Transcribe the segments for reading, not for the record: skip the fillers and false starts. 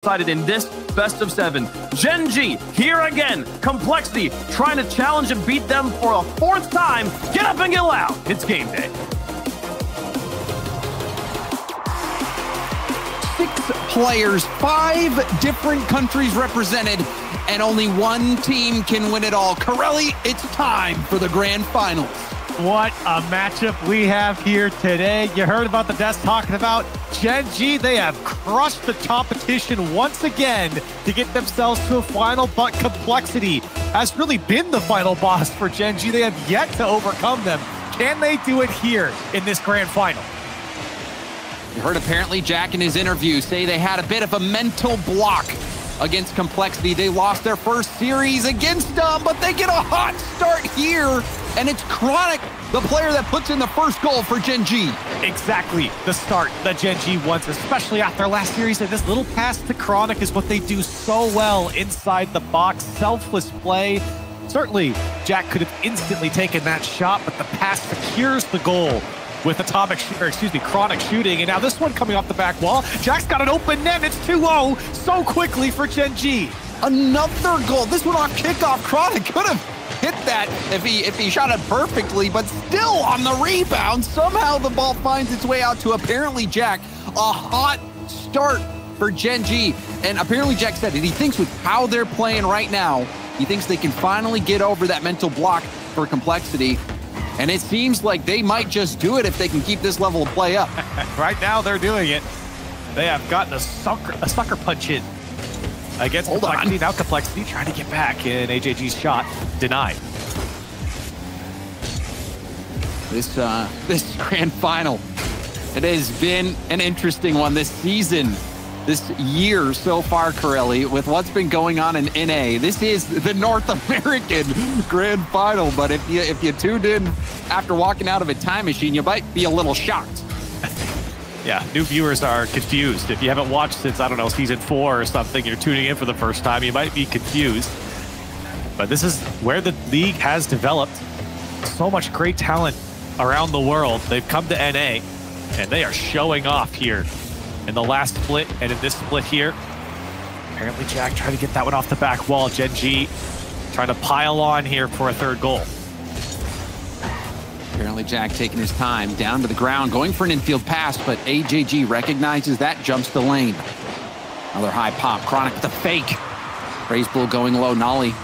decided in this best of 7. Gen.G here again. Complexity trying to challenge and beat them for a 4th time. Get up and get loud. It's game day. 6 players, 5 different countries represented, and only one team can win it all. Corelli, it's time for the grand finals. What a matchup we have here today. You heard about the devs talking about Gen.G. They have crushed the competition once again to get themselves to a final, but Complexity has really been the final boss for Gen.G. They have yet to overcome them. Can they do it here in this grand final? You heard apparently Jack in his interview say they had a bit of a mental block against Complexity. They lost their first series against them, but they get a hot start here. And it's Chronic, the player that puts in the first goal for Gen.G. Exactly the start that Gen.G wants, especially after last series. And this little pass to Chronic is what they do so well inside the box. Selfless play. Certainly, Jack could have instantly taken that shot, but the pass secures the goal with Chronic shooting. And now this one coming off the back wall. Jack's got an open net. It's 2-0 so quickly for Gen.G. Another goal. This one on kickoff. Chronic could have hit that if he shot it perfectly, but still on the rebound. Somehow the ball finds its way out to apparently Jack. A hot start for Gen.G. And apparently Jack said that he thinks with how they're playing right now, he thinks they can finally get over that mental block for Complexity. And it seems like they might just do it if they can keep this level of play up. Right now they're doing it. They have gotten a sucker punch in against Complexity. Now Complexity trying to get back, and AJG's shot denied. This grand final, it has been an interesting one this season, this year so far, Corelli, with what's been going on in NA. This is the North American grand final, but if you tuned in after walking out of a time machine, you might be a little shocked. Yeah, new viewers are confused. If you haven't watched since, I don't know, season 4 or something, you're tuning in for the first time, you might be confused. But this is where the league has developed so much great talent around the world. They've come to NA, and they are showing off here in the last split and in this split here. Apparently Jack trying to get that one off the back wall. Gen.G trying to pile on here for a 3rd goal. Apparently Jack taking his time down to the ground, going for an infield pass, but AJG recognizes that, jumps the lane. Another high pop. Chronic with a fake. Raiseball going low. Nolly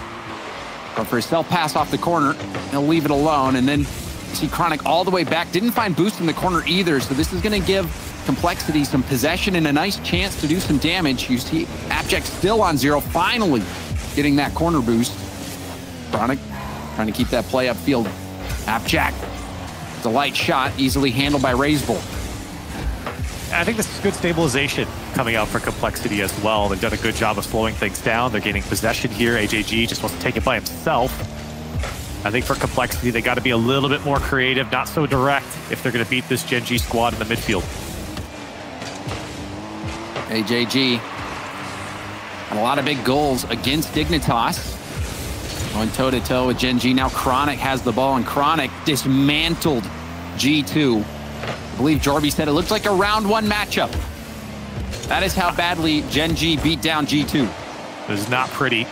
going for a self pass off the corner. He'll leave it alone, and then see Chronic all the way back. Didn't find boost in the corner either, so this is going to give Complexity some possession and a nice chance to do some damage. You see Abject still on 0, finally getting that corner boost. Chronic trying to keep that play upfield. Abject. It's a light shot, easily handled by Raiseball. I think this is good stabilization coming out for Complexity as well. They've done a good job of slowing things down. They're gaining possession here. AJG just wants to take it by himself. I think for Complexity, they got to be a little bit more creative, not so direct, if they're going to beat this Gen.G squad in the midfield. AJG had a lot of big goals against Dignitas. Going toe-to-toe with Gen.G. Now Chronic has the ball, and Chronic dismantled G2. I believe Jorby said it looks like a round 1 matchup. That is how badly Gen.G beat down G2. It is not pretty,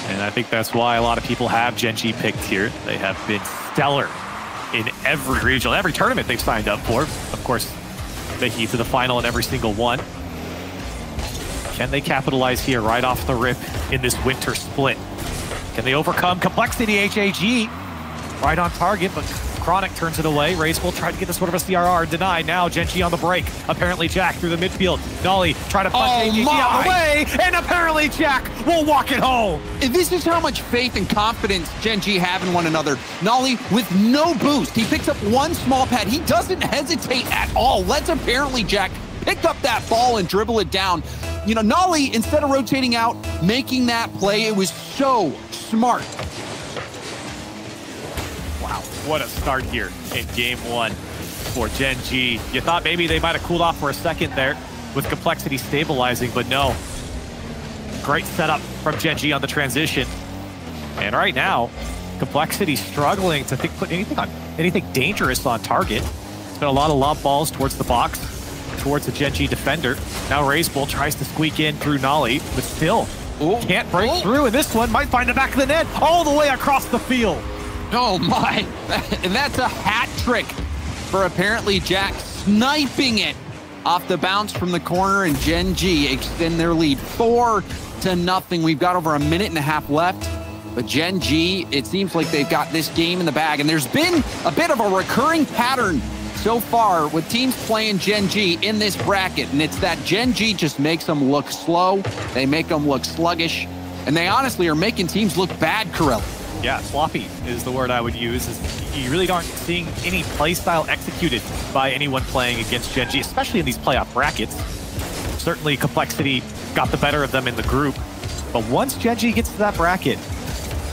and I think that's why a lot of people have Gen.G picked here. They have been stellar in every regional, every tournament they've signed up for. Of course, making it to the final in every single one. Can they capitalize here right off the rip in this winter split? Can they overcome Complexity? AJG right on target, but Chronic turns it away. Raiseball tried to get this one of a CRR, denied. Now Gen.G on the break. Apparently Jack through the midfield. Nolly trying to punch AJG out of the way, and apparently Jack will walk it home. This is how much faith and confidence Gen.G have in one another. Nolly with no boost. He picks up one small pad. He doesn't hesitate at all. Let's apparently Jack pick up that ball and dribble it down. You know, Nolly, instead of rotating out, making that play, it was so smart. Wow, what a start here in game 1 for Gen.G. You thought maybe they might have cooled off for a second there with Complexity stabilizing, but no. Great setup from Gen.G on the transition. And right now, Complexity struggling to put anything dangerous on target. It's been a lot of lob balls towards the box. towards the Gen.G defender. Now Razebull tries to squeak in through Nolly, but still can't break through. And this one might find the back of the net all the way across the field. Oh my, and that's a hat trick for apparently Jack, sniping it off the bounce from the corner, and Gen.G extend their lead 4-0. We've got over a minute and a half left, but Gen.G, it seems like they've got this game in the bag, and there's been a bit of a recurring pattern so far with teams playing Gen.G in this bracket, and it's that Gen.G just makes them look slow, they make them look sluggish, and they honestly are making teams look bad, Corelli. Yeah, sloppy is the word I would use. You really aren't seeing any play style executed by anyone playing against Gen.G, especially in these playoff brackets. Certainly complexity got the better of them in the group, but once Gen.G gets to that bracket,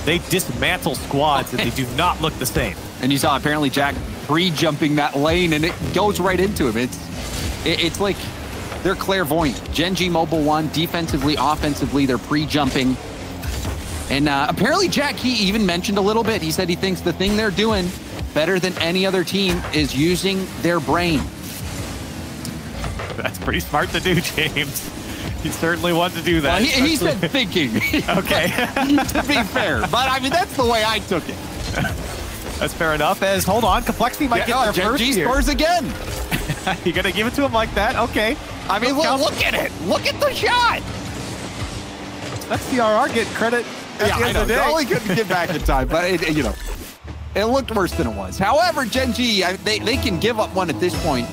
they dismantle squads and they do not look the same. And you saw apparently Jack pre-jumping that lane, and it goes right into him. It's like they're clairvoyant. Gen.G Mobile 1, defensively, offensively, they're pre-jumping. And apparently Jack, he even mentioned a little bit, he said he thinks the thing they're doing better than any other team is using their brain. That's pretty smart to do, James. He certainly wanted to do that. Well, he said thinking. Okay. To be fair, but I mean, that's the way I took it. That's fair enough. As, hold on, complexity might get their first Gen.G scores again. You're going to give it to him like that? Okay. I mean, look at it. Look at the shot. That's CRR getting credit. Yeah, I know. Only couldn't get back in time, but it looked worse than it was. However, Gen.G, they can give up one at this point.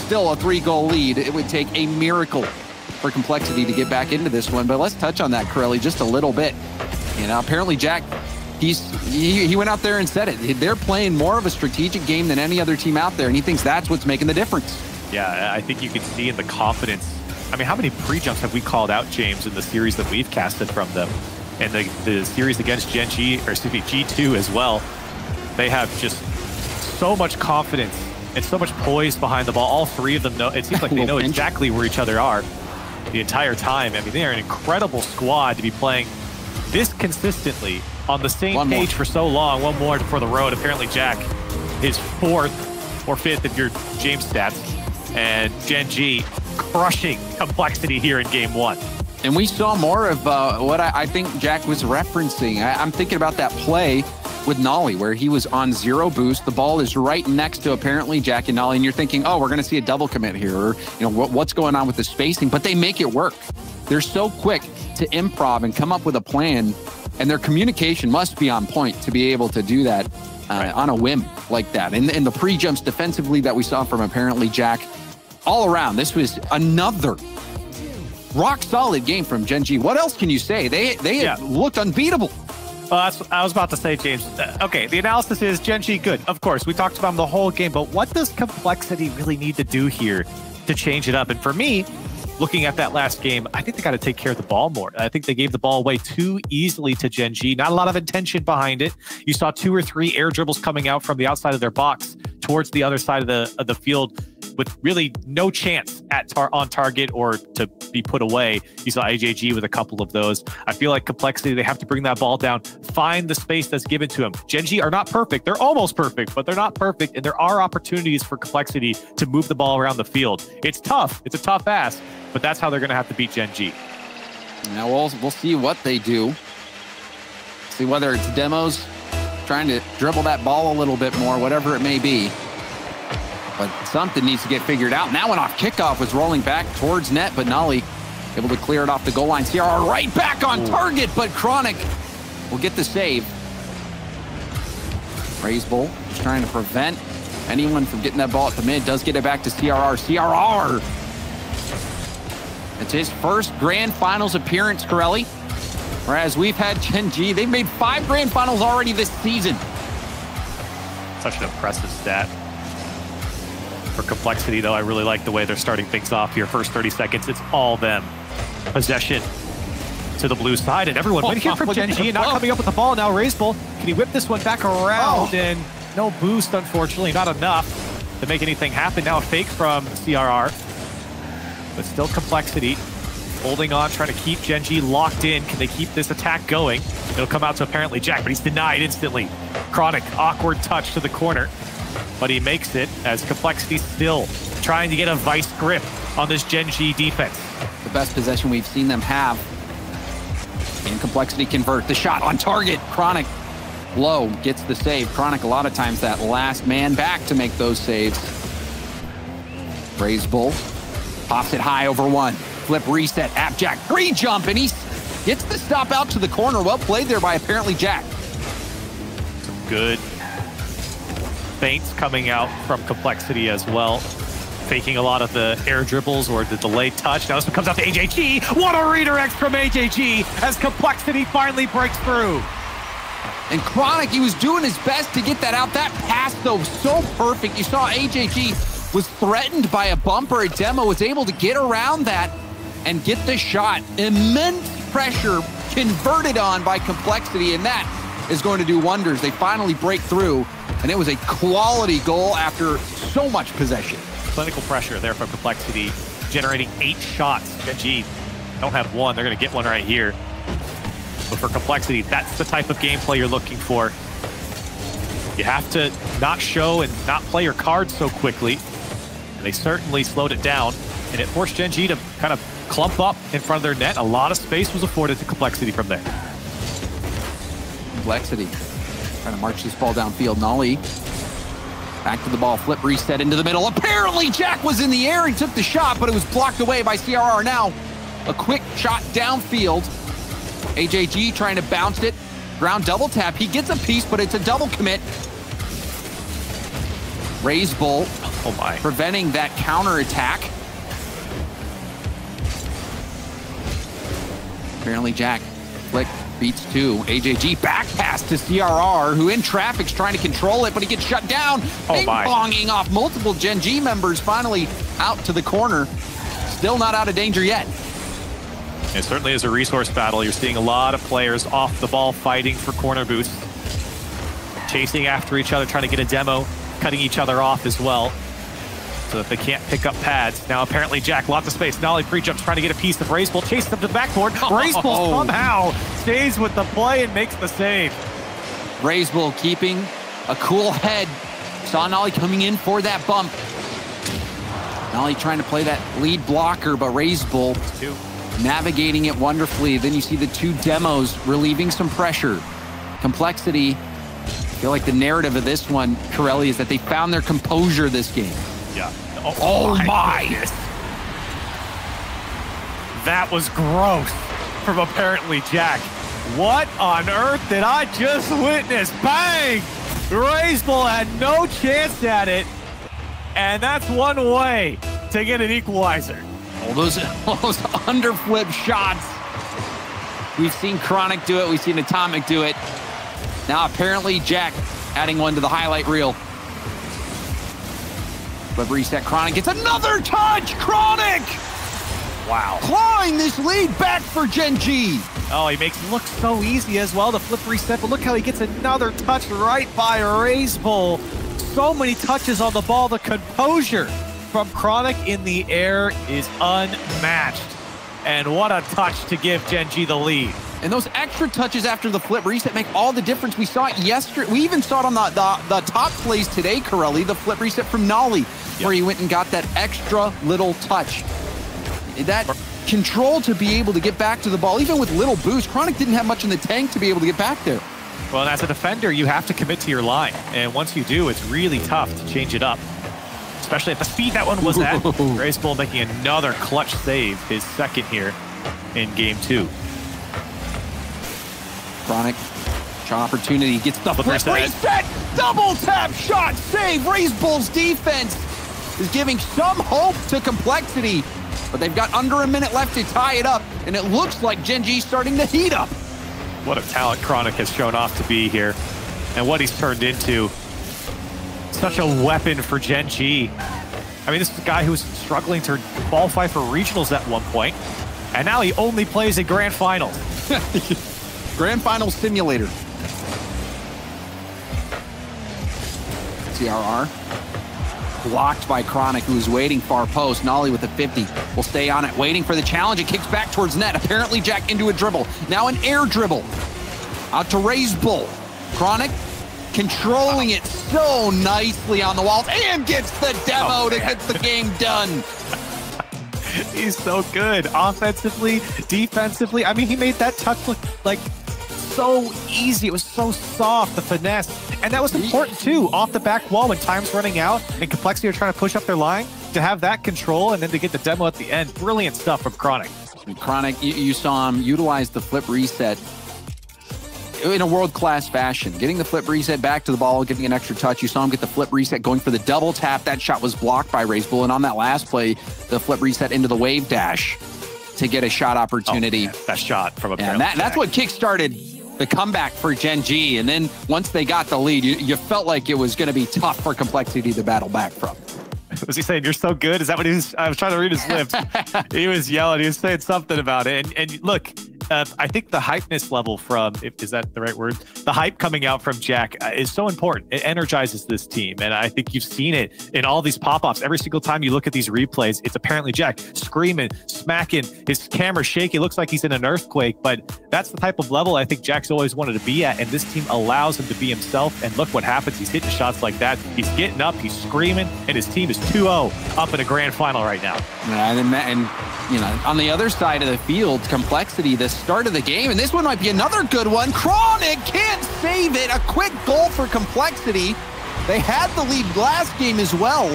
Still a 3-goal lead. It would take a miracle for complexity to get back into this one. But let's touch on that, Corelli, just a little bit. Apparently Jack, he went out there and said it. They're playing more of a strategic game than any other team out there, and he thinks that's what's making the difference. Yeah, I think you can see in the confidence. I mean, how many pre-jumps have we called out, James, in the series that we've casted from them? And the series against Gen.G, or excuse me, G2 as well, they have just so much confidence and so much poise behind the ball. All three of them know, it seems like they know exactly where each other are the entire time. I mean, they are an incredible squad to be playing this consistently on the same page for so long. One more for the road. Apparently Jack is 4th or 5th if you're James stats, and Gen.G crushing complexity here in game 1. And we saw more of what I think Jack was referencing. I'm thinking about that play with Nolly where he was on 0 boost. The ball is right next to apparently Jack and Nolly, and you're thinking, oh, we're going to see a double commit here, or what's going on with the spacing? But they make it work. They're so quick to improv and come up with a plan, and their communication must be on point to be able to do that on a whim like that. And the pre-jumps defensively that we saw from apparently Jack, all around, this was another rock solid game from Gen.G. What else can you say? They looked unbeatable. Well, that's what I was about to say, James. Okay, the analysis is Gen.G good. Of course, we talked about them the whole game, but what does complexity really need to do here to change it up? And for me, looking at that last game, I think they got to take care of the ball more. I think they gave the ball away too easily to Gen.G. Not a lot of intention behind it. You saw 2 or 3 air dribbles coming out from the outside of their box towards the other side of the field with really no chance on target or to be put away. You saw AJG with a couple of those. I feel like complexity, they have to bring that ball down, find the space that's given to them. Gen.G are not perfect. They're almost perfect, but they're not perfect. And there are opportunities for complexity to move the ball around the field. It's tough. It's a tough ask, but that's how they're going to have to beat Gen.G. Now we'll see what they do. See whether it's demos, trying to dribble that ball a little bit more, whatever it may be. But something needs to get figured out. That one off kickoff was rolling back towards net, but Nolly able to clear it off the goal line. CRR right back on target, but Chronic will get the save. Razebull just trying to prevent anyone from getting that ball at the mid. Does get it back to CRR. CRR! It's his first Grand Finals appearance, Corelli. Whereas we've had Gen.G, they've made 5 Grand Finals already this season. Such an impressive stat. For complexity, though, I really like the way they're starting things off here. First 30 seconds, it's all them. Possession to the blue side, and everyone went here from Gen.G and not coming up with the ball. Now Razebull, can he whip this one back around? And no boost, unfortunately, not enough to make anything happen. Now a fake from CRR, but still complexity. Holding on, trying to keep Gen.G locked in. Can they keep this attack going? It'll come out to apparently Jack, but he's denied instantly. Chronic, awkward touch to the corner. but he makes it as Complexity still trying to get a vice grip on this Gen.G defense. The best possession we've seen them have. And Complexity convert the shot on target. Chronic low gets the save. Chronic a lot of times that last man back to make those saves. Raise Bull pops it high over one. Flip reset, App Jack, free jump, and he gets the stop out to the corner. Well played there by apparently Jack. Some good feints coming out from Complexity as well. Faking a lot of the air dribbles or the delayed touch. Now this one comes out to AJG. What a redirect from AJG as Complexity finally breaks through. And Chronic, he was doing his best to get that out. That pass, though, so perfect. You saw AJG was threatened by a bump or a demo, was able to get around that and get the shot. Immense pressure converted on by Complexity, and that is going to do wonders. They finally break through, and it was a quality goal after so much possession. Clinical pressure there from Complexity, generating 8 shots. Gen.G don't have one. They're going to get one right here. But for Complexity, that's the type of gameplay you're looking for. You have to not show and not play your cards so quickly. And they certainly slowed it down. And it forced Gen.G to kind of clump up in front of their net. A lot of space was afforded to Complexity from there. Complexity trying to march this ball downfield. Nolly back to the ball, flip reset into the middle. Apparently Jack was in the air. He took the shot, but it was blocked away by CRR. Now a quick shot downfield. AJG trying to bounce it. Ground double tap. He gets a piece, but it's a double commit. Raise Bull. Oh my. Preventing that counter attack. Apparently Jack flick beats 2. AJG back pass to CRR, who in traffic's trying to control it, but he gets shut down. Ping-ponging off multiple Gen.G members, finally out to the corner. Still not out of danger yet. It certainly is a resource battle. You're seeing a lot of players off the ball fighting for corner boosts. Chasing after each other, trying to get a demo, cutting each other off as well, so that they can't pick up pads. Now apparently Jack, lots of space. Nolly pre-jumps, trying to get a piece of Racebull, chases up to the backboard. Racebull somehow stays with the play and makes the save. Racebull keeping a cool head. Saw Nolly coming in for that bump. Nolly trying to play that lead blocker, but Racebull navigating it wonderfully. Then you see the 2 demos relieving some pressure. Complexity, I feel like the narrative of this one, Corelli, is that they found their composure this game. Yeah. Oh my! Goodness. That was gross from apparently Jack. What on earth did I just witness? Bang! Racebull had no chance at it. And that's one way to get an equalizer. All those underflip shots. We've seen Chronic do it. We've seen Atomic do it. Now apparently Jack adding one to the highlight reel. But reset, Chronic gets another touch. Chronic! Wow. Clawing this lead back for Gen.G. Oh, he makes it look so easy as well, the flip reset, but look how he gets another touch right by Racebull. So many touches on the ball. The composure from Chronic in the air is unmatched. And what a touch to give Gen.G the lead. And those extra touches after the flip reset make all the difference. We saw it yesterday. We even saw it on the top plays today, Corelli, the flip reset from Nolly, where he went and got that extra little touch. That control to be able to get back to the ball, even with little boost. Chronic didn't have much in the tank to be able to get back there. Well, and as a defender, you have to commit to your line. And once you do, it's really tough to change it up, especially at the speed that one was at. Racebull making another clutch save, his second here in game 2. Chronic, shot opportunity, gets the flip reset, double tap shot save. Racebull's defense is giving some hope to Complexity, but they've got under a minute left to tie it up, and it looks like Gen.G starting to heat up. What a talent Chronic has shown off to be here, and what he's turned into. Such a weapon for Gen.G. I mean, this is a guy who was struggling to qualify for regionals at one point, and now he only plays in grand finals. Grand Finals simulator. CRR. Blocked by Chronic, who's waiting far post. Nolly with a 50. Will stay on it, waiting for the challenge. It kicks back towards net. Apparently Jack into a dribble. Now an air dribble. Out to Racebull. Chronic controlling it so nicely on the walls, and gets the demo to get the game done. He's so good offensively, defensively. I mean, he made that touch look like so easy. It was so soft, the finesse. And that was important too, off the back wall when time's running out and Complexity are trying to push up their line, to have that control and then to get the demo at the end. Brilliant stuff from Chronic. Chronic, you saw him utilize the flip reset in a world-class fashion. Getting the flip reset back to the ball, getting an extra touch. You saw him get the flip reset going for the double tap. That shot was blocked by RazeBull. And on that last play, the flip reset into the wave dash to get a shot opportunity. Oh, that shot from a and that's what kickstarted the comeback for Gen.G. And then once they got the lead, you felt like it was going to be tough for Complexity to battle back from. Was he saying, "You're so good"? Is that what he was? I was trying to read his lips. He was yelling. He was saying something about it. And look, I think the hypeness level from, is that the right word? The hype coming out from Jack is so important. It energizes this team. And I think you've seen it in all these pop-offs. Every single time you look at these replays, it's apparently Jack screaming, smacking, his camera shaking. It looks like he's in an earthquake, but that's the type of level I think Jack's always wanted to be at. And this team allows him to be himself. And look what happens. He's hitting shots like that. He's getting up, he's screaming, and his team is 2-0 up in a grand final right now. Yeah, and you know, on the other side of the field, Complexity, the start of the game, and this one might be another good one. Chronic can't save it. A quick goal for Complexity. They had the lead last game as well.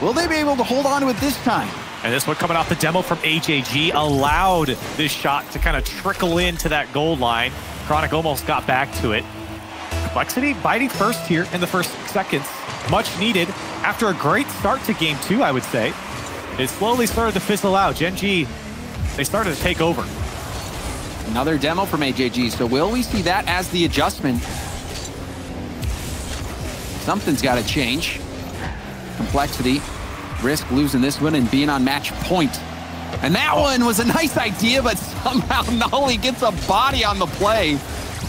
Will they be able to hold on to it this time? And this one coming off the demo from AJG allowed this shot to kind of trickle into that goal line. Chronic almost got back to it. Complexity biting first here in the first seconds. Much needed after a great start to game 2, I would say. It slowly started to fizzle out. Gen.G, they started to take over. Another demo from AJG. So will we see that as the adjustment? Something's got to change. Complexity risk losing this one and being on match point. And that one was a nice idea, but somehow Nolly gets a body on the play.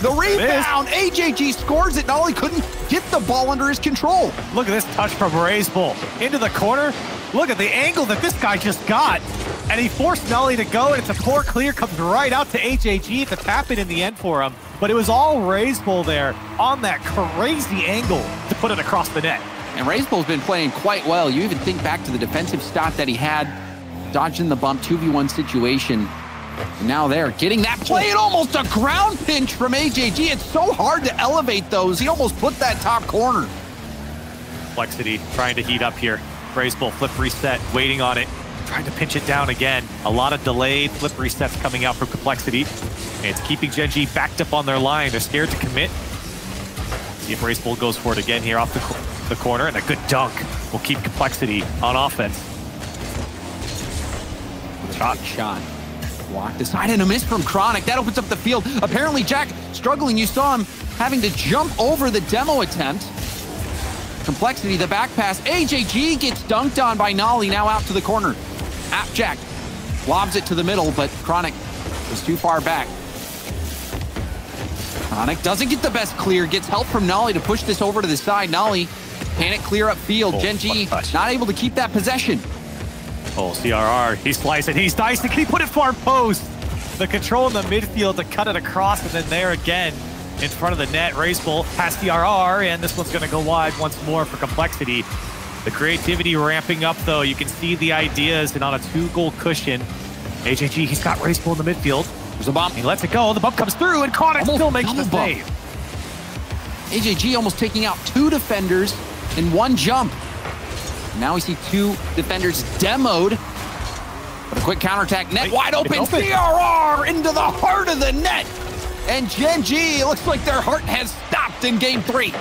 The rebound, AJG scores it. Nolly couldn't get the ball under his control. Look at this touch from RazeBull into the corner. Look at the angle that this guy just got. And he forced Nolly to go, and it's a poor clear, comes right out to AJG. It's a tap-in in the end for him. But it was all RazeBull there on that crazy angle to put it across the net. And RazeBull's been playing quite well. You even think back to the defensive stop that he had, dodging the bump, 2v1 situation. And now they're getting that play and almost a ground pinch from AJG. It's so hard to elevate those. He almost put that top corner. Complexity trying to heat up here. RazeBull flip reset, waiting on it, trying to pinch it down again. A lot of delayed flip resets coming out from Complexity. And it's keeping Gen.G backed up on their line. They're scared to commit. See if RazeBull goes for it again here off the corner, and a good dunk will keep Complexity on offense. Shot. Blocked aside and a miss from Chronic. That opens up the field. Apparently Jack struggling. You saw him having to jump over the demo attempt. Complexity, the back pass. AJG gets dunked on by Nolly, now out to the corner. Jack lobs it to the middle, but Chronic was too far back. Chronic doesn't get the best clear, gets help from Nolly to push this over to the side. Nolly, panic clear upfield. Gen.G not able to keep that possession. Oh, CRR, he's slicing, he's dicing. Can he put it far post? The control in the midfield to cut it across, and then there again in front of the net. RazeBull past CRR, and this one's going to go wide once more for Complexity. The creativity ramping up, though. You can see the ideas, and on a 2-goal cushion, AJG, he's got RazeBull in the midfield. There's a bump. He lets it go. The bump comes through, and Chronic still makes the save. AJG almost taking out 2 defenders in 1 jump. Now we see 2 defenders demoed. But a quick counterattack, net wide open. CRR into the heart of the net. And Gen.G, it looks like their heart has stopped in game 3.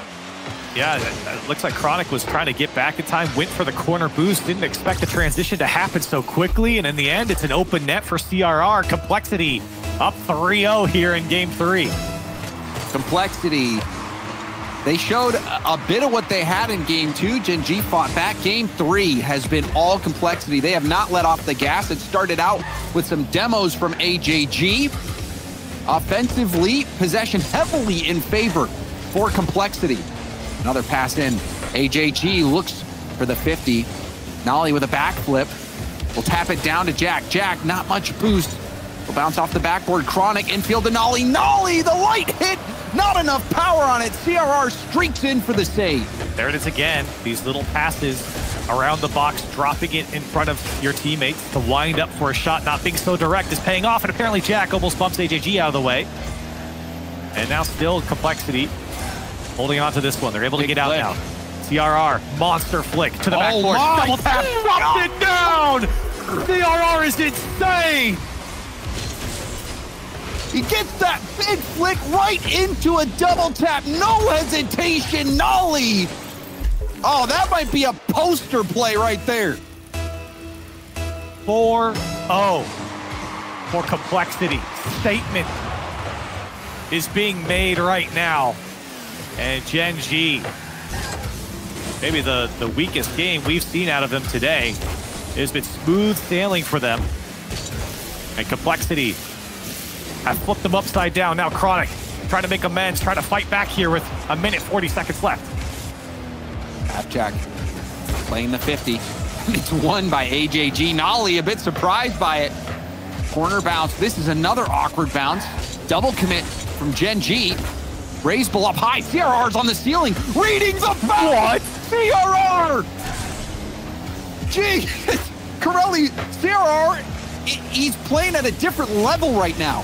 Yeah, it looks like Chronic was trying to get back in time, went for the corner boost, didn't expect the transition to happen so quickly, and in the end, it's an open net for CRR. Complexity up 3-0 here in game 3. Complexity, they showed a bit of what they had in game 2. Gen.G fought back. Game 3 has been all Complexity. They have not let off the gas. It started out with some demos from AJG. Offensively, possession heavily in favor for Complexity. Another pass in. AJG looks for the 50. Nolly with a backflip. Will tap it down to Jack. Jack, not much boost. Will bounce off the backboard. Chronic infield to Nolly. Nolly, the light hit. Not enough power on it. CRR streaks in for the save. There it is again. These little passes around the box, dropping it in front of your teammates to wind up for a shot, not being so direct is paying off. And apparently Jack almost bumps AJG out of the way. And now still Complexity holding on to this one. They're able to get out now. CRR, monster flick to the backboard. Double tap, dropped it down. CRR is insane. He gets that big flick right into a double tap. No hesitation, Nolly. Oh, that might be a poster play right there. 4-0 for Complexity. Statement is being made right now. And Gen.G, maybe the weakest game we've seen out of them today. It has been smooth sailing for them. And Complexity have flipped them upside down. Now Chronic trying to make amends, trying to fight back here with a minute 40 seconds left. Jack playing the 50. It's won by AJG. Nolly a bit surprised by it. Corner bounce. This is another awkward bounce. Double commit from Gen.G. Raise ball up high. CRR's on the ceiling. Reading the foul. What? CRR! Gee, Corelli, CRR, he's playing at a different level right now.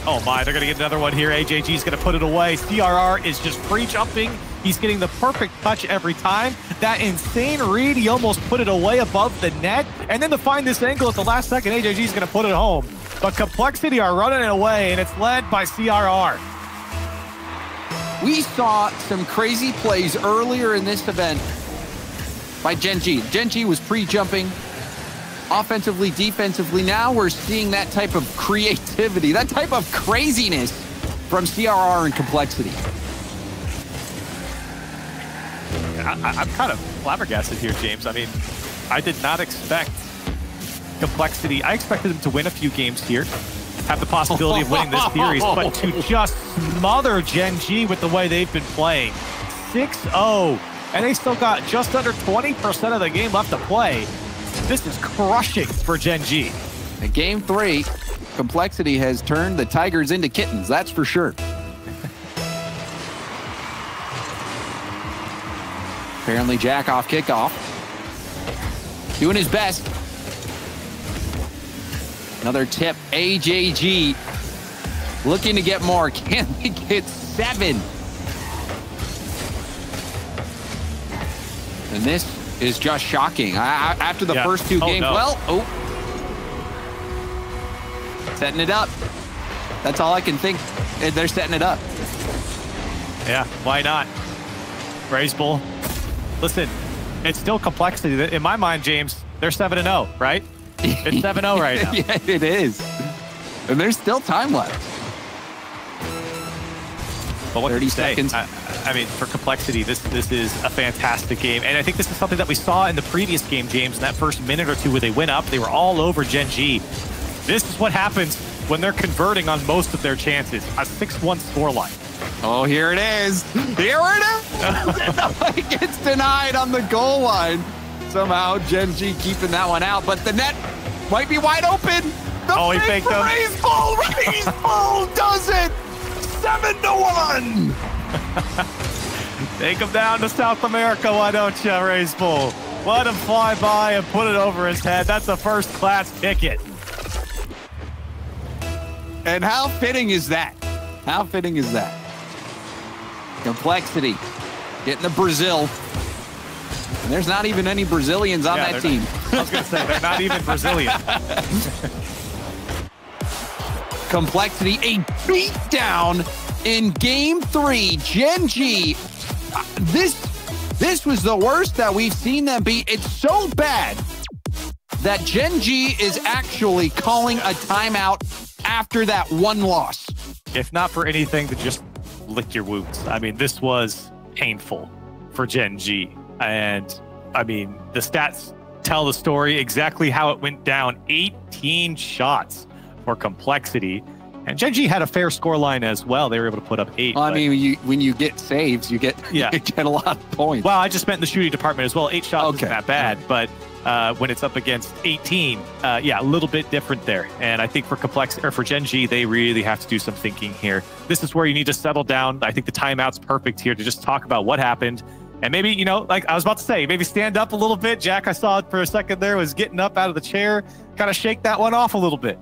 Oh my, they're going to get another one here. AJG's going to put it away. CRR is just free jumping. He's getting the perfect touch every time. That insane read, he almost put it away above the net. And then to find this angle at the last second, AJG's going to put it home. But Complexity are running it away, and it's led by CRR. We saw some crazy plays earlier in this event by Gen.G. Gen.G was pre-jumping offensively, defensively. Now we're seeing that type of creativity, that type of craziness from CRR and Complexity. I'm kind of flabbergasted here, James. I mean, I did not expect Complexity. I expected them to win a few games here, have the possibility of winning this series, but to just smother Gen.G with the way they've been playing. 6-0, and they still got just under 20% of the game left to play. This is crushing for Gen.G. In game 3, Complexity has turned the Tigers into kittens, that's for sure. Apparently Jack off kickoff. Doing his best. Another tip, AJG looking to get more. Can they get 7? And this is just shocking. After the first 2 games, no. Setting it up. That's all I can think. They're setting it up. Yeah, why not? Raise bull. Listen, it's still Complexity. In my mind, James, they're 7-0, right? It's 7-0 right now. Yeah, it is. And there's still time left. But what 30 seconds. I mean, for Complexity, this is a fantastic game. And I think this is something that we saw in the previous game, James, in that first minute or two where they went up. They were all over Gen.G. This is what happens when they're converting on most of their chances. A 6-1 scoreline. Oh, here it is. Here it is. It gets denied on the goal line. Somehow, Gen.G keeping that one out, but the net might be wide open. He faked them. Raise ball does it. 7-1. Take him down to South America, why don't you, Raise Bull? Let him fly by and put it over his head. That's a first-class ticket. And how fitting is that? How fitting is that? Complexity getting the Brazil. And there's not even any Brazilians on that team. I was going to say, they're not even Brazilian. Complexity, a beatdown in game 3. Gen.G, this was the worst that we've seen them beat. It's so bad that Gen.G is actually calling a timeout after that one loss. If not for anything, to just lick your wounds. I mean, this was painful for Gen.G. And, I mean, the stats tell the story exactly how it went down. 18 shots for Complexity. And Gen.G had a fair scoreline as well. They were able to put up 8. Well, I mean, when you get saves, you get a lot of points. Well, I just meant in the shooting department as well. 8 shots isn't that bad. But when it's up against 18, yeah, a little bit different there. And I think for for Gen.G, they really have to do some thinking here. This is where you need to settle down. I think the timeout's perfect here to just talk about what happened. And maybe, you know, like I was about to say, maybe stand up a little bit. Jack, I saw it for a second there, was getting up out of the chair, kind of shake that one off a little bit.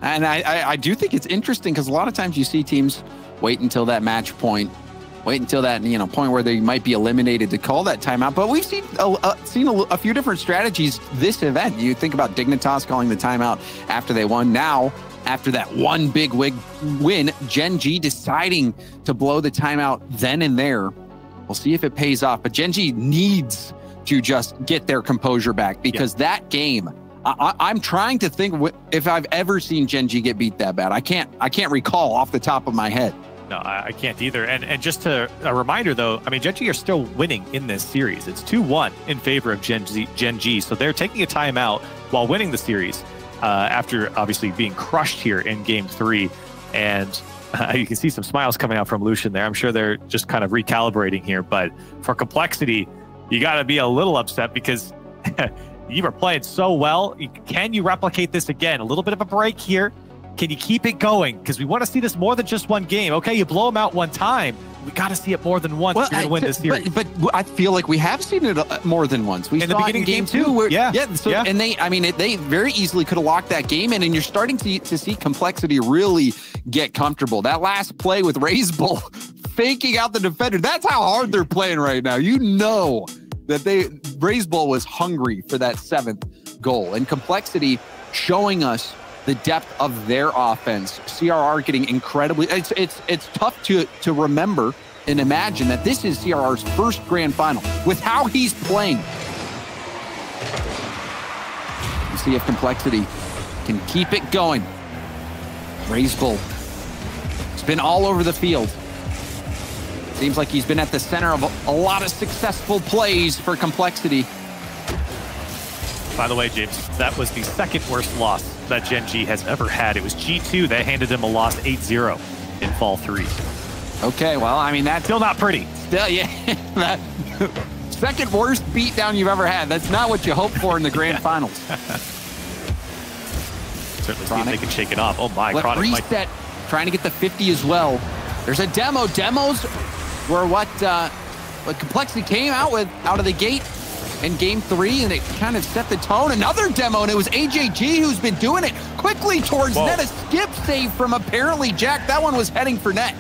And I do think it's interesting because a lot of times you see teams wait until that match point, wait until that, you know, point where they might be eliminated to call that timeout. But we've seen a few different strategies this event. You think about Dignitas calling the timeout after they won. Now, after that one big win, Gen.G deciding to blow the timeout then and there. We'll see if it pays off. But Gen.G needs to just get their composure back because that game, I'm trying to think if I've ever seen Gen.G get beat that bad. I can't recall off the top of my head. No, I can't either. And just a reminder, though, I mean, Gen.G are still winning in this series. It's 2-1 in favor of Gen.G. So they're taking a timeout while winning the series after obviously being crushed here in Game 3. And you can see some smiles coming out from Lucian there. I'm sure they're just kind of recalibrating here. But for Complexity, you got to be a little upset because you were playing so well. Can you replicate this again? A little bit of a break here. Can you keep it going? Because we want to see this more than just one game. Okay, you blow them out one time. We got to see it more than once to win this series. But I feel like we have seen it more than once. We in the beginning of game 2. And they very easily could have locked that game in, and you're starting to see Complexity really get comfortable. That last play with Razebull faking out the defender. That's how hard they're playing right now. You know that Razebull was hungry for that 7th goal, and Complexity showing us the depth of their offense. CRR getting incredibly, it's tough to remember and imagine that this is CRR's first grand final with how he's playing. You see if Complexity can keep it going. Razebull, it's been all over the field. Seems like he's been at the center of a lot of successful plays for Complexity. By the way, James, that was the second worst loss that Gen.G has ever had. It was G2 that handed him a loss 8-0 in Fall 3. Okay, well, I mean, that's still not pretty. Still, yeah, that second worst beatdown you've ever had. That's not what you hope for in the grand finals. Certainly see if they can shake it off. Oh my, Chronic reset, trying to get the 50 as well. There's a demo. Demos were what Complexity came out of the gate in Game 3, and it kind of set the tone. Another demo, and it was AJG who's been doing it quickly towards net. A skip save from apparently Jack. That one was heading for net.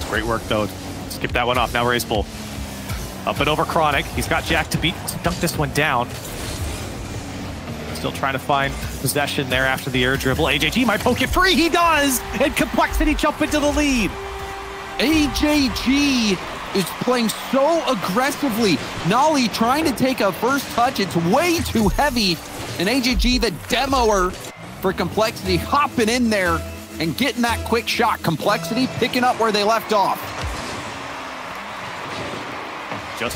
Great work, though. Skip that one off. Now Razebull up and over Chronic. He's got Jack to beat. Dunk this one down. Still trying to find possession there after the air dribble. AJG might poke it free. He does! And Complexity jump into the lead. AJG is playing so aggressively. Nolly trying to take a first touch. It's way too heavy. And AJG, the demoer for Complexity, hopping in there and getting that quick shot. Complexity picking up where they left off. Just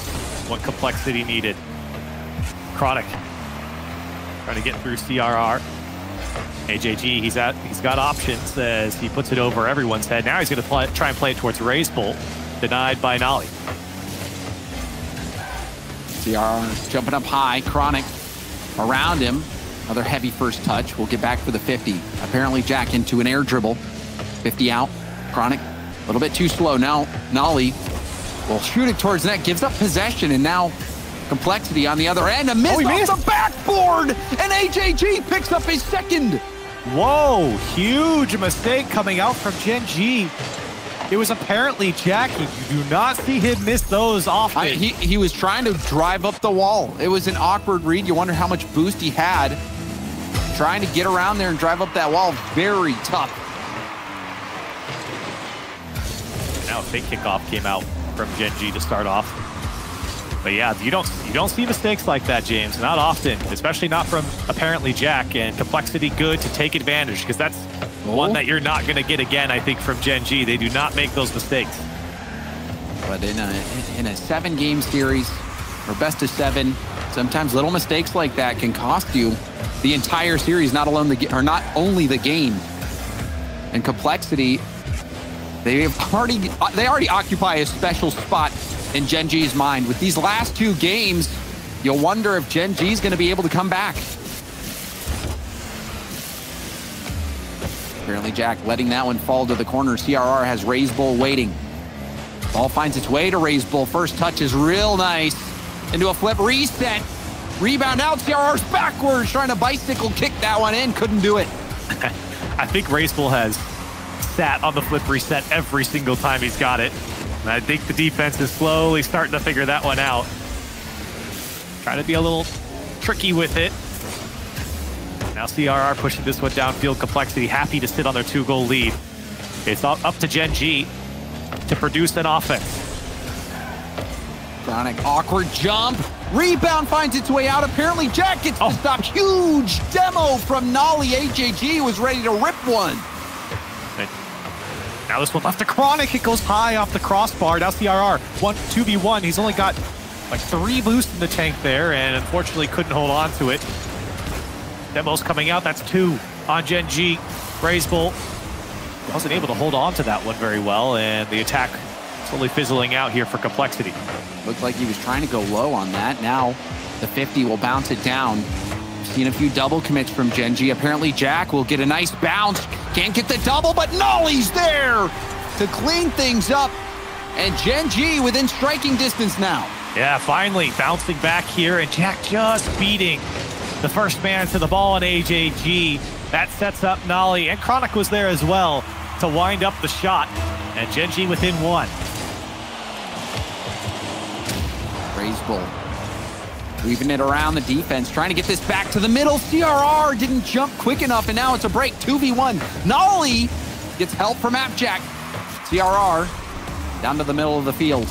what Complexity needed. Chronic trying to get through CRR. AJG, he's got options as he puts it over everyone's head. Now he's going to try and play it towards Razebull. Denied by Nolly. CRR jumping up high. Chronic around him. Another heavy first touch. We'll get back for the 50. Apparently Jack into an air dribble. 50 out. Chronic a little bit too slow. Now Nolly will shoot it towards net. Gives up possession, and now Complexity on the other end. A miss off the backboard, and AJG picks up his second. Whoa, huge mistake coming out from Gen.G. It was apparently Jackie. You do not see him miss those often. He was trying to drive up the wall. It was an awkward read. You wonder how much boost he had. Trying to get around there and drive up that wall. Very tough. Now a fake kickoff came out from Gen.G to start off. But yeah, you don't see mistakes like that, James. Not often, especially not from apparently Jack. And Complexity good to take advantage, because that's one that you're not going to get again, I think, from Gen.G. They do not make those mistakes. But in a 7-game series, or best of 7, sometimes little mistakes like that can cost you the entire series, not only the game. And Complexity, they already occupy a special spot in Gen.G's mind. With these last 2 games, You'll wonder if Gen.G is going to be able to come back. Apparently Jack letting that one fall to the corner. CRR has Raise Bull waiting. Ball finds its way to Raise Bull. First touch is real nice. Into a flip reset. Rebound out. CRR's backwards, trying to bicycle kick that one in. Couldn't do it. I think Raise Bull has sat on the flip reset every single time he's got it. And I think the defense is slowly starting to figure that one out. Trying to be a little tricky with it. Now CRR pushing this one downfield. Complexity happy to sit on their 2-goal lead. It's up to Gen.G to produce an offense. Chronic, awkward jump. Rebound finds its way out. Apparently Jack gets to stop. Huge demo from Nolly. AJG was ready to rip one. And now this one left to Chronic. It goes high off the crossbar. Now CRR, 2v1. He's only got like 3 boosts in the tank there, and unfortunately couldn't hold on to it. Demo's coming out. That's 2 on Gen.G. Raise Bull wasn't able to hold on to that one very well, and the attack slowly fizzling out here for Complexity. Looked like he was trying to go low on that. Now the 50 will bounce it down. Seen a few double commits from Gen.G. Apparently Jack will get a nice bounce. Can't get the double, but Nolly's there to clean things up. And Gen.G within striking distance now. Yeah, finally bouncing back here, and Jack just beating the first man to the ball on AJG. That sets up Nolly, and Chronic was there as well to wind up the shot. And Gen.G within 1. Raise Bull weaving it around the defense, trying to get this back to the middle. CRR didn't jump quick enough, and now it's a break. 2v1. Nolly gets help from Appjack. CRR down to the middle of the field.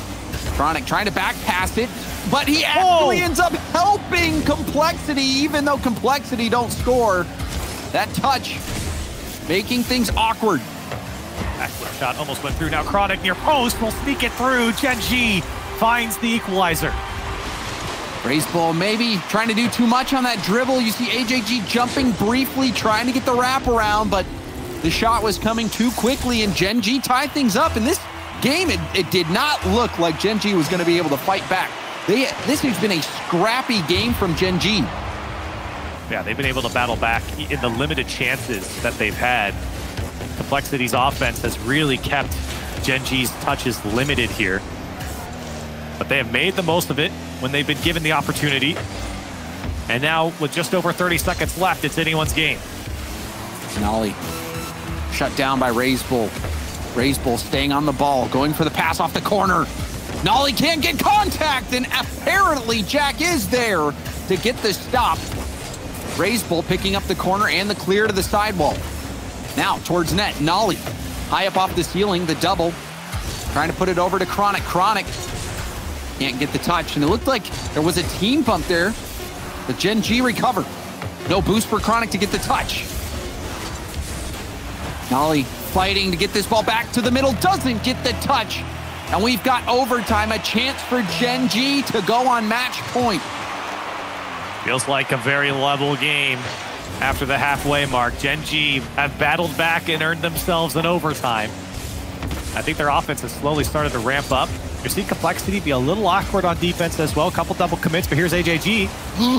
Chronic trying to back pass it, but he actually ends up helping Complexity, even though Complexity don't score. That touch making things awkward. Backward shot almost went through. Now Chronic near post will sneak it through. Gen.G finds the equalizer. Raise Bull maybe trying to do too much on that dribble. You see AJG jumping briefly, trying to get the wraparound, but the shot was coming too quickly, and Gen.G tied things up. In this game, it did not look like Gen.G was going to be able to fight back. This has been a scrappy game from Gen.G. Yeah, they've been able to battle back in the limited chances that they've had. Complexity's offense has really kept Gen.G's touches limited here. But they have made the most of it when they've been given the opportunity. And now, with just over 30 seconds left, it's anyone's game. Nolly shut down by Raise Bull. Raise Bull staying on the ball, going for the pass off the corner. Nolly can't get contact, and apparently Jack is there to get the stop. Raise Bull picking up the corner and the clear to the sidewall. Now towards net, Nolly high up off the ceiling, the double. Trying to put it over to Chronic. Chronic can't get the touch, and it looked like there was a team bump there. The Gen.G recovered. No boost for Chronic to get the touch. Nolly fighting to get this ball back to the middle, doesn't get the touch. And we've got overtime, a chance for Gen.G to go on match point. Feels like a very level game after the halfway mark. Gen.G have battled back and earned themselves an overtime. I think their offense has slowly started to ramp up. You see Complexity be a little awkward on defense as well. A couple double commits, but here's AJG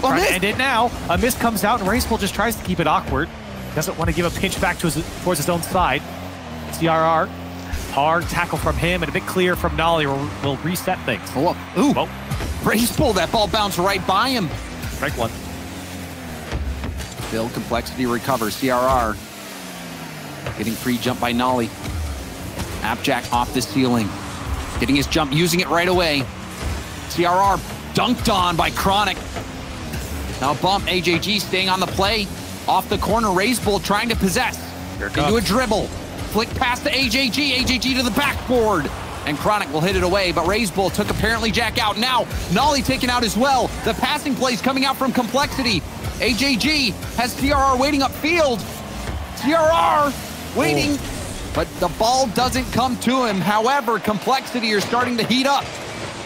trying to end it now. A miss comes out, and Raise Bull just tries to keep it awkward. Doesn't want to give a pinch back to towards his own side. CRR, hard tackle from him, and a bit clear from Nolly will reset things. Oh, ooh. Whoa. Raise Bull, that ball bounced right by him. Strike one. Still Complexity recovers. CRR getting free jump by Nolly. Appjack off the ceiling. Getting his jump, using it right away. CRR dunked on by Chronic. Now bump, AJG staying on the play. Off the corner, Raise Bull trying to possess. Into a dribble. Flick past to AJG. AJG to the backboard. And Chronic will hit it away, but Raise Bull took apparently Jack out. Now, Nolly taken out as well. The passing plays coming out from Complexity. AJG has CRR waiting upfield. CRR waiting, but the ball doesn't come to him. However, Complexity are starting to heat up.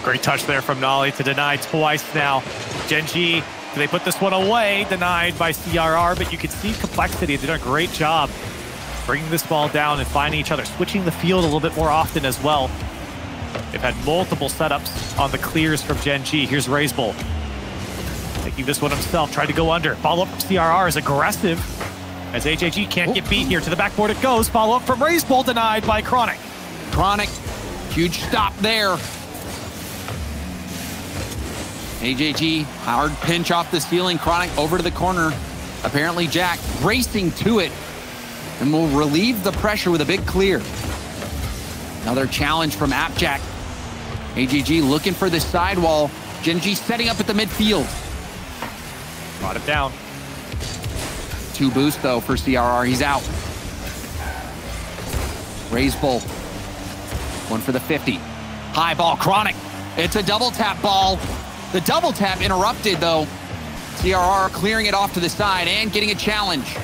Great touch there from Nolly to deny twice now. Gen.G, they put this one away, denied by CRR, but you can see Complexity did a great job bringing this ball down and finding each other, switching the field a little bit more often as well. They've had multiple setups on the clears from Gen.G. Here's Raise Bull. taking this one himself. Tried to go under. Follow up from CRR is aggressive. As AJG can't get beat here. To the backboard it goes. Follow up from Raiseball denied by Chronic. Chronic, huge stop there. AJG, hard pinch off the ceiling. Chronic over to the corner. Apparently Jack racing to it and will relieve the pressure with a big clear. Another challenge from Appjack. AJG looking for the sidewall. Gen.G setting up at the midfield. Brought it down. 2 boosts though for CRR, he's out. Raise bull. 1 for the 50. High ball, Chronic. It's a double tap ball. The double tap interrupted though. CRR clearing it off to the side and getting a challenge.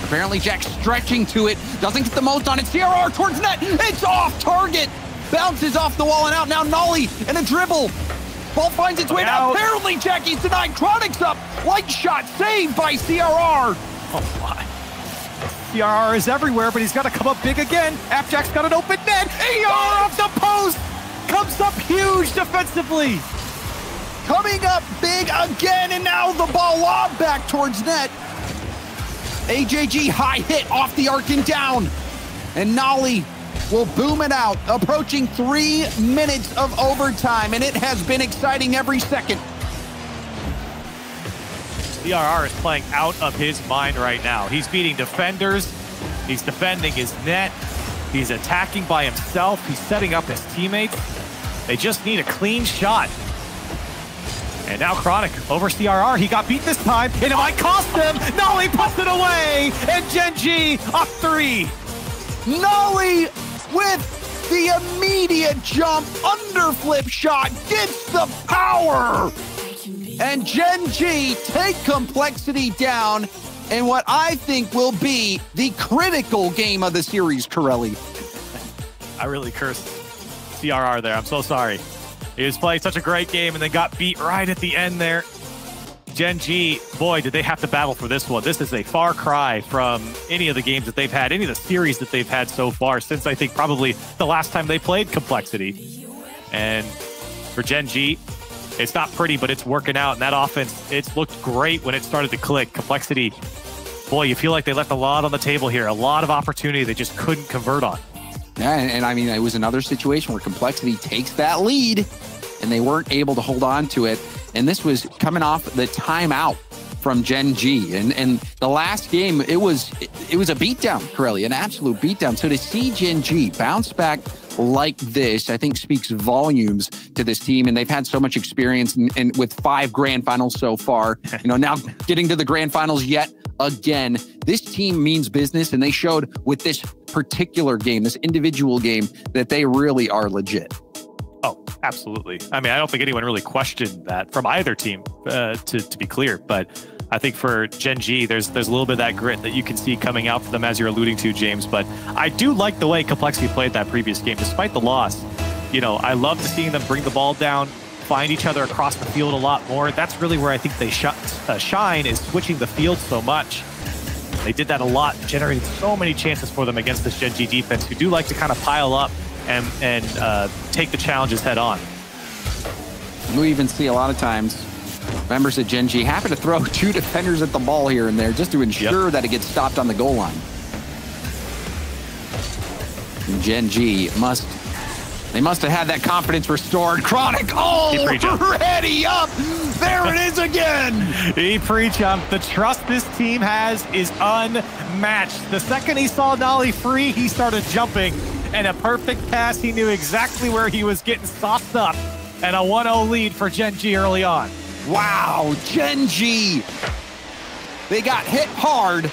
Apparently Jack stretching to it. Doesn't get the most on it. CRR towards net. It's off target. Bounces off the wall and out. Now Nolly and a dribble. Ball finds its way down. Apparently Jackie's denied. Chronic's up. Light shot saved by CRR. Oh my. CRR is everywhere, but he's got to come up big again. Appjack's got an open net. CRR off the post. Comes up huge defensively. Coming up big again, and now the ball lobbed back towards net. AJG high hit off the arc and down. And Nolly will boom it out, approaching 3 minutes of overtime, and it has been exciting every second. CRR is playing out of his mind right now. He's beating defenders. He's defending his net. He's attacking by himself. He's setting up his teammates. They just need a clean shot. And now Chronic over CRR. He got beat this time, and it might cost him. Nolly puts it away, and Gen.G up 3. Nolly with the immediate jump, underflip shot, gets the power. And Gen.G take Complexity down in what I think will be the critical game of the series, Corelli. I really cursed CRR there. I'm so sorry. He was playing such a great game and then got beat right at the end there. Gen.G, boy, did they have to battle for this one. This is a far cry from any of the games that they've had, any of the series that they've had so far since I think probably the last time they played Complexity. And for Gen.G, it's not pretty, but it's working out. And that offense, it's looked great when it started to click. Complexity, boy, you feel like they left a lot on the table here. A lot of opportunity they just couldn't convert on. Yeah, and I mean, it was another situation where Complexity takes that lead and they weren't able to hold on to it. And this was coming off the timeout from Gen.G. And the last game, it was a beatdown, Corelli, an absolute beatdown. So to see Gen.G bounce back like this, I think speaks volumes to this team. And they've had so much experience and with 5 grand finals so far, you know, now getting to the grand finals yet again. This team means business, and they showed with this particular game, this individual game, that they really are legit. Oh, absolutely. I mean, I don't think anyone really questioned that from either team, to be clear. But I think for Gen.G, there's a little bit of that grit that you can see coming out for them, as you're alluding to, James. But I do like the way Complexity played that previous game, despite the loss. You know, I love seeing them bring the ball down, find each other across the field a lot more. That's really where I think they shine, is switching the field so much. They did that a lot, generating so many chances for them against this Gen.G defense, who do like to kind of pile up and take the challenges head on. We even see a lot of times members of Gen.G happen to throw 2 defenders at the ball here and there just to ensure that it gets stopped on the goal line. Gen.G must have had that confidence restored. Chronic already up. There it is again. He pre-jumped. The trust this team has is unmatched. The second he saw Nolly free, he started jumping. And a perfect pass. He knew exactly where he was getting sauced up. And a 1-0 lead for Gen.G early on. Wow, Gen.G. They got hit hard.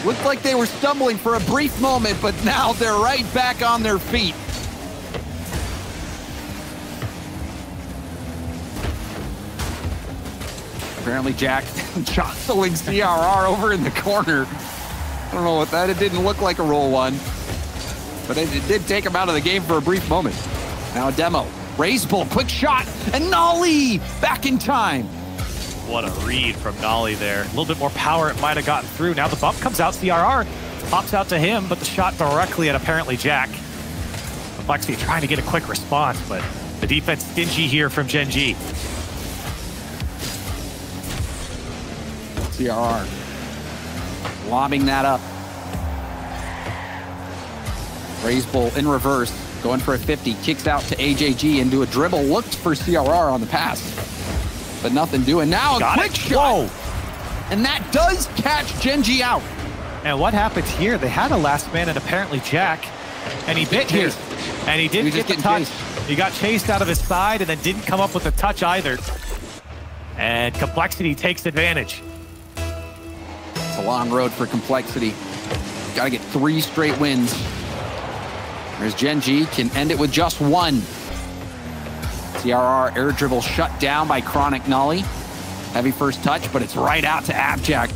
Looked like they were stumbling for a brief moment, but now they're right back on their feet. Apparently Jack jostling CRR over in the corner. I don't know what that, it didn't look like a roll one, but it did take him out of the game for a brief moment. Now a demo, raise bull, quick shot, and Nolly back in time. What a read from Nolly there. A little bit more power, it might have gotten through. Now the bump comes out, CRR pops out to him, but the shot directly at apparently Jack. Complexity trying to get a quick response, but the defense stingy here from Gen.G. CRR lobbing that up. Raise bull in reverse, going for a 50, kicks out to AJG into a dribble, looked for CRR on the pass, but nothing doing. Now a quick shot, and that does catch Gen.G out. And what happened here? They had a last man and apparently Jack, and he bit here, and he didn't get the touch. He got chased out of his side and then didn't come up with a touch either. And Complexity takes advantage. It's a long road for Complexity. Got to get 3 straight wins. Whereas Gen.G can end it with just 1. CRR air dribble shut down by Chronic Nolly. Heavy first touch, but it's right out to Abjack.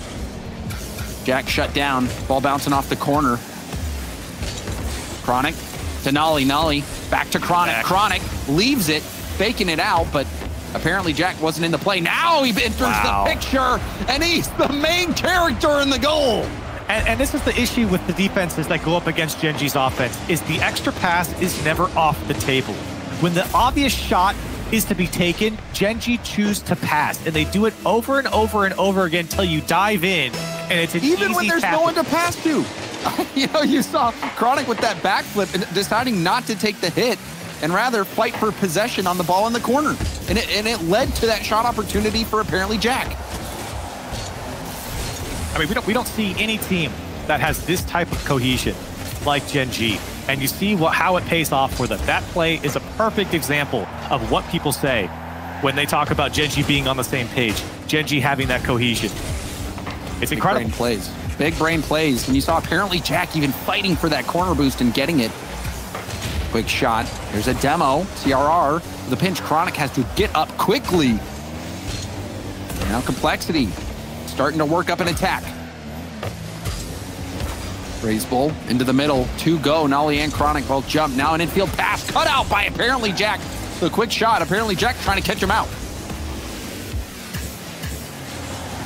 Jack shut down, ball bouncing off the corner. Chronic to Nolly, Nolly back to Chronic. Chronic leaves it, faking it out, but apparently Jack wasn't in the play. Now he enters the picture, and he's the main character in the goal. And this is the issue with the defenses that go up against Gen.G's offense, is the extra pass is never off the table. When the obvious shot is to be taken, Gen.G choose to pass, and they do it over and over and over again until you dive in, and it's an even easy when there's tap. no one to pass to. You know, you saw Chronic with that backflip and deciding not to take the hit and rather fight for possession on the ball in the corner. And it led to that shot opportunity for apparently Jack. I mean, we don't see any team that has this type of cohesion like Gen.G. And you see how it pays off for them. That play is a perfect example of what people say when they talk about Gen.G being on the same page. Gen.G having that cohesion. It's incredible. Big brain plays. Big brain plays. And you saw apparently Jack even fighting for that corner boost and getting it. Quick shot. There's a demo. CRR. The pinch. Chronic has to get up quickly. Now Complexity starting to work up an attack. Raise bull into the middle. 2 go. Nolly and Chronic both jump. Now an infield pass cut out by apparently Jack. The quick shot. Apparently Jack trying to catch him out.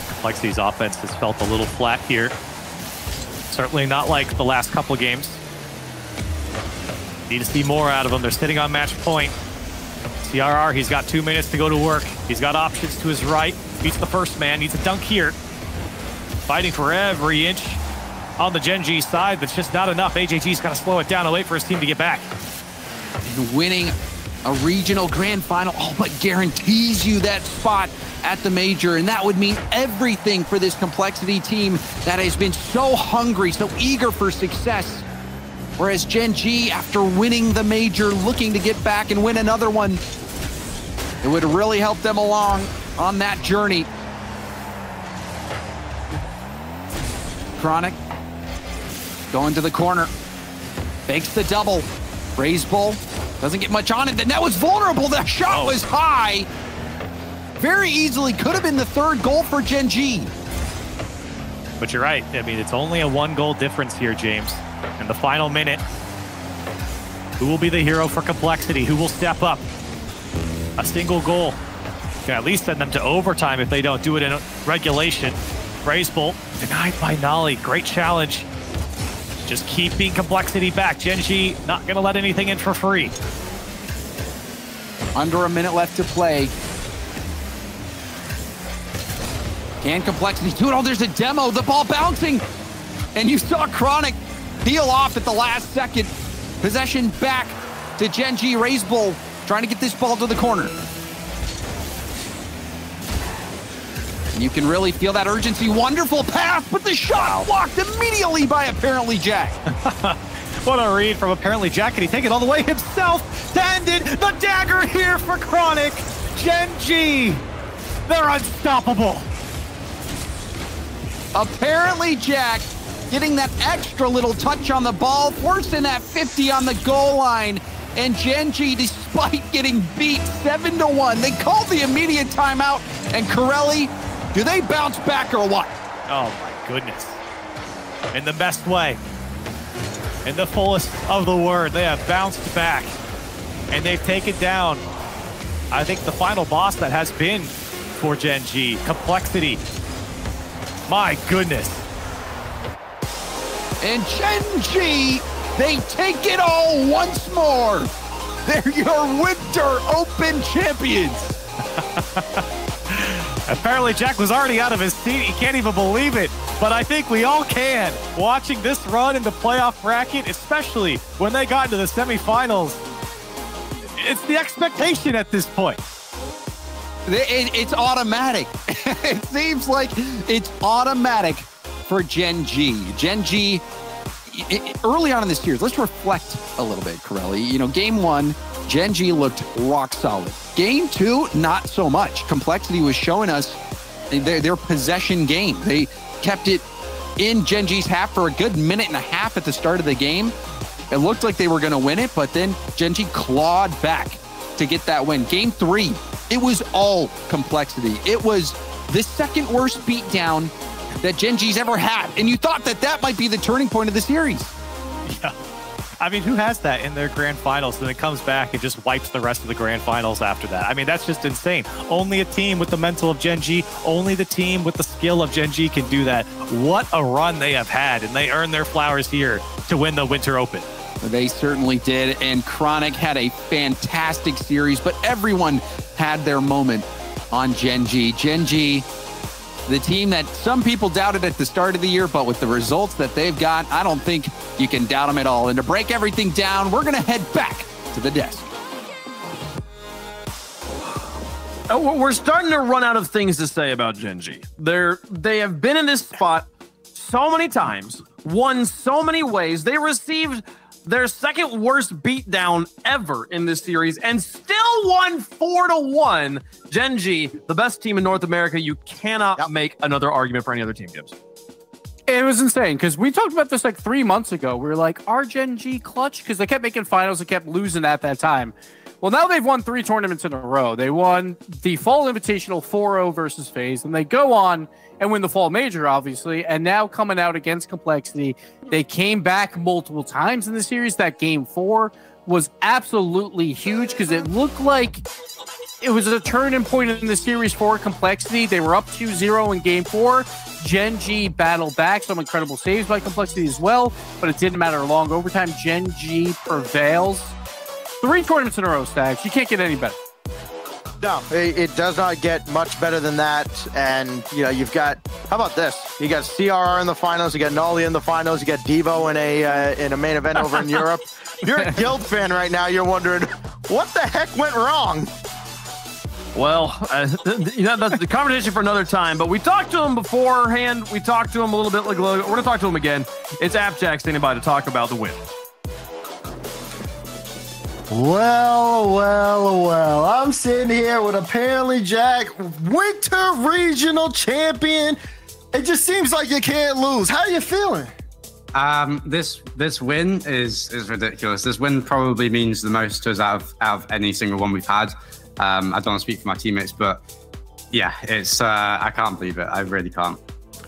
Complexity's offense has felt a little flat here. Certainly not like the last couple of games. Need to see more out of them. They're sitting on match point. CRR, he's got 2 minutes to go to work. He's got options to his right. Beats the first man. Needs a dunk here. Fighting for every inch on the Gen.G side, but it's just not enough. AJG's got to slow it down and wait for his team to get back. And winning a regional grand final all but guarantees you that spot at the major, and that would mean everything for this Complexity team that has been so hungry, so eager for success. Whereas Gen.G, after winning the major, looking to get back and win another one, it would really help them along on that journey. Chronic going to the corner, fakes the double, raise bull, doesn't get much on it. The net was vulnerable. The shot was high. Very easily could have been the 3rd goal for Gen.G. But you're right. I mean, it's only a 1-goal difference here, James. In the final minute, who will be the hero for Complexity? Who will step up? A single goal can at least send them to overtime if they don't do it in regulation. Raise bull denied by Nolly. Great challenge. Just keeping Complexity back. Gen.G not going to let anything in for free. Under a minute left to play. Can Complexity do it? Oh, there's a demo. The ball bouncing. And you saw Chronic peel off at the last second. Possession back to Gen.G. Raise bull trying to get this ball to the corner. You can really feel that urgency. Wonderful pass, but the shot blocked immediately by apparently Jack. What a read from apparently Jack, and he take it all the way himself to end it. The dagger here for Chronic. Gen.G, they're unstoppable. Apparently Jack getting that extra little touch on the ball, forcing that 50 on the goal line. And Gen.G, despite getting beat 7-1, they called the immediate timeout. And Corelli, do they bounce back or what? Oh my goodness. In the best way. In the fullest of the word, they have bounced back. And they've taken down, I think, the final boss that has been for Gen.G, Complexity. My goodness. And Gen.G, they take it all once more. They're your Winter Open champions. Apparently, Jack was already out of his seat. He can't even believe it. But I think we all can. Watching this run in the playoff bracket, especially when they got into the semifinals, it's the expectation at this point. It's automatic. It seems like it's automatic for Gen.G. Gen.G, early on in this series, let's reflect a little bit, Corelli. You know, game one, Gen.G looked rock solid. Game two, not so much. Complexity was showing us their possession game. They kept it in Gen.G's half for a good minute and a half at the start of the game. It looked like they were going to win it, but then Gen.G clawed back to get that win. Game three, it was all Complexity. It was the second worst beatdown that Gen.G's ever had. And you thought that that might be the turning point of the series. Yeah. I mean, who has that in their grand finals? Then it comes back and just wipes the rest of the grand finals after that. I mean, that's just insane. Only a team with the mental of Gen.G, only the team with the skill of Gen.G can do that. What a run they have had, and they earned their flowers here to win the Winter Open. They certainly did, and Chronic had a fantastic series, but everyone had their moment on Gen.G. Gen.G, the team that some people doubted at the start of the year, but with the results that they've got, I don't think you can doubt them at all. And to break everything down, we're going to head back to the desk. We're starting to run out of things to say about Gen.G. They have been in this spot so many times, won so many ways. They received their second worst beatdown ever in this series and still won 4-1. Gen.G, the best team in North America. You cannot make another argument for any other team, Gibbs. It was insane because we talked about this like 3 months ago. We were like, are Gen.G clutch? Because they kept making finals and kept losing at that time. Well, now they've won 3 tournaments in a row. They won the Fall Invitational 4-0 versus FaZe, and they go on and win the Fall Major, obviously. And now coming out against Complexity, they came back multiple times in the series. That game 4 was absolutely huge because it looked like it was a turning point in the series for Complexity. They were up 2-0 in game 4. Gen.G battled back, some incredible saves by Complexity as well, but it didn't matter long overtime. Gen.G prevails. 3 tournaments in a row, Stags. You can't get any better. No, it does not get much better than that. And, you know, you've got, how about this? You got CRR in the finals, you got Nolly in the finals, you got Devo in a main event over in Europe. You're a Guild fan right now. You're wondering, what the heck went wrong? Well, you know, that's the conversation for another time, but we talked to him beforehand. We talked to him a little bit. Like, we're going to talk to him again. It's AppJack standing by to talk about the win. Well, I'm sitting here with apparently Jack, Winter Regional Champion. It just seems like you can't lose. How are you feeling? This win is ridiculous. This win probably means the most to us out of any single one we've had. I don't want to speak for my teammates, but yeah, it's I can't believe it. I really can't.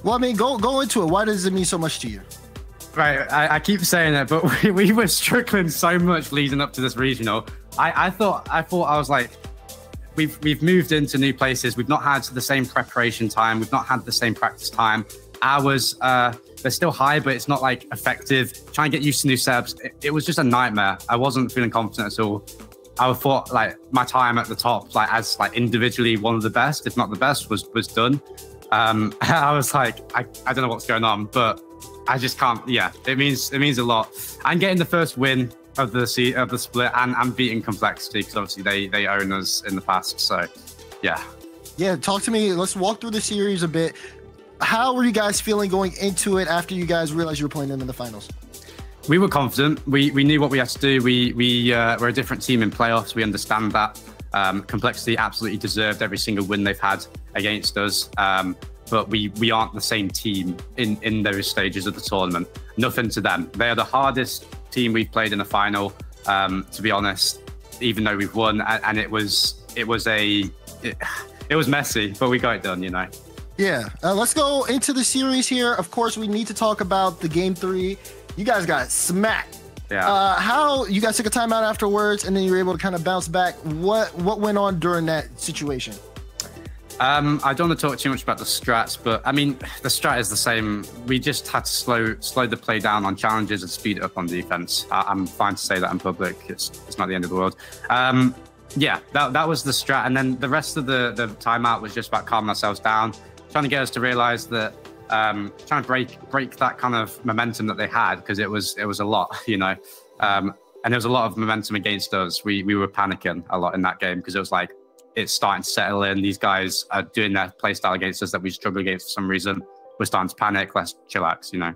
Well, I mean, go into it. Why does it mean so much to you? Right, I keep saying it, but we were struggling so much leading up to this regional. I thought I was like, we've moved into new places. We've not had the same preparation time. We've not had the same practice time. Hours, they're still high, but it's not like effective. Trying to get used to new setups, it was just a nightmare. I wasn't feeling confident at all. I thought like my time at the top, like as like individually one of the best, if not the best, was done. I was like, I don't know what's going on, but I just can't. Yeah, it means a lot. And getting the first win of the split and beating Complexity, because obviously they own us in the past. So yeah. Talk to me. Let's walk through the series a bit. How were you guys feeling going into it after you guys realized you were playing them in the finals? We were confident. We knew what we had to do. We're a different team in playoffs. We understand that. Complexity absolutely deserved every single win they've had against us. But we aren't the same team in those stages of the tournament. Nothing to them. They are the hardest team we've played in a final, to be honest, even though we've won. And it was messy, but we got it done, you know. Yeah. Let's go into the series here. Of course, we need to talk about the game 3. You guys got smacked. Yeah. How you guys took a timeout afterwards, and then you were able to kind of bounce back. What went on during that situation? I don't want to talk too much about the strats, but I mean, the strat is the same. We just had to slow the play down on challenges and speed it up on defense. I'm fine to say that in public. It's not the end of the world. Yeah, that was the strat. And then the rest of the timeout was just about calming ourselves down, trying to get us to realize that, trying to break that kind of momentum that they had, because it was a lot, you know. And there was a lot of momentum against us. We were panicking a lot in that game because it was like, it's starting to settle in. These guys are doing their play style against us that we struggle against for some reason. We're starting to panic. Let's chillax, you know.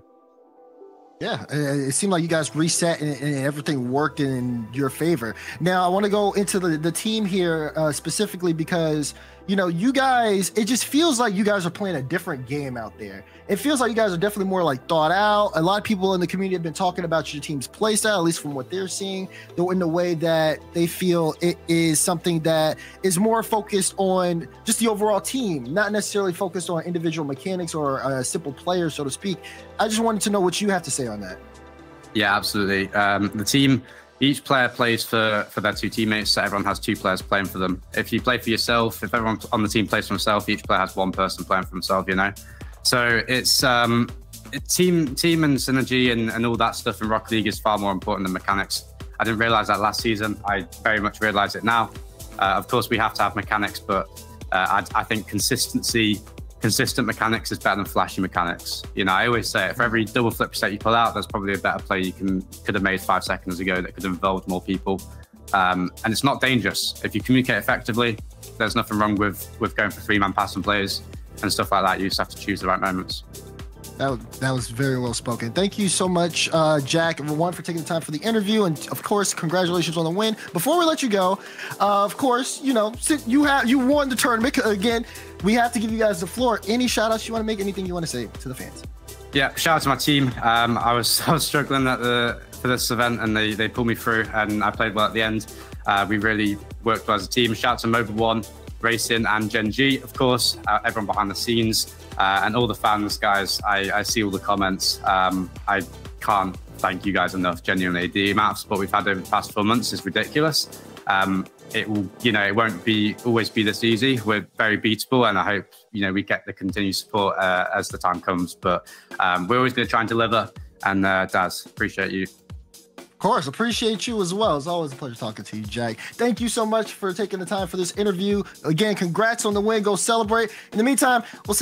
Yeah, it seemed like you guys reset and everything worked in your favor. Now, I want to go into the team here specifically because, you know, you guys, it just feels like you guys are playing a different game out there. It feels like you guys are definitely more like thought out. A lot of people in the community have been talking about your team's play style, at least from what they're seeing, though in the way that they feel it is something that is more focused on just the overall team, not necessarily focused on individual mechanics or a simple player, so to speak. I just wanted to know what you have to say on that. Yeah, absolutely. The team, each player plays for their two teammates, so everyone has two players playing for them. If you play for yourself, if everyone on the team plays for himself, each player has one person playing for himself, you know? So it's team and synergy and all that stuff in Rocket League is far more important than mechanics. I didn't realize that last season. I very much realize it now. Of course, we have to have mechanics, but I think consistent mechanics is better than flashy mechanics. You know, I always say it, for every double flip set you pull out, there's probably a better play you could have made 5 seconds ago that could have involved more people. And it's not dangerous. If you communicate effectively, there's nothing wrong with going for 3-man passing plays and stuff like that. You just have to choose the right moments. That was very well spoken. Thank you so much, Jack, everyone, for taking the time for the interview. And of course, congratulations on the win. Before we let you go, of course, you know, you won the tournament. Again, we have to give you guys the floor. Any shout outs you want to make? Anything you want to say to the fans? Yeah, shout out to my team. I was struggling for this event, and they pulled me through, and I played well at the end. We really worked well as a team. Shout out to Mobile One, Racing, and Gen.G, of course, everyone behind the scenes, and all the fans, guys. I see all the comments. I can't thank you guys enough, genuinely. The amount of support we've had over the past 4 months is ridiculous. It will, you know, it won't always be this easy. We're very beatable, and I hope, you know, we get the continued support as the time comes. But we're always going to try and deliver. And Daz, appreciate you. Of course, appreciate you as well. It's always a pleasure talking to you, Jack. Thank you so much for taking the time for this interview. Again, congrats on the win. Go celebrate. In the meantime, we'll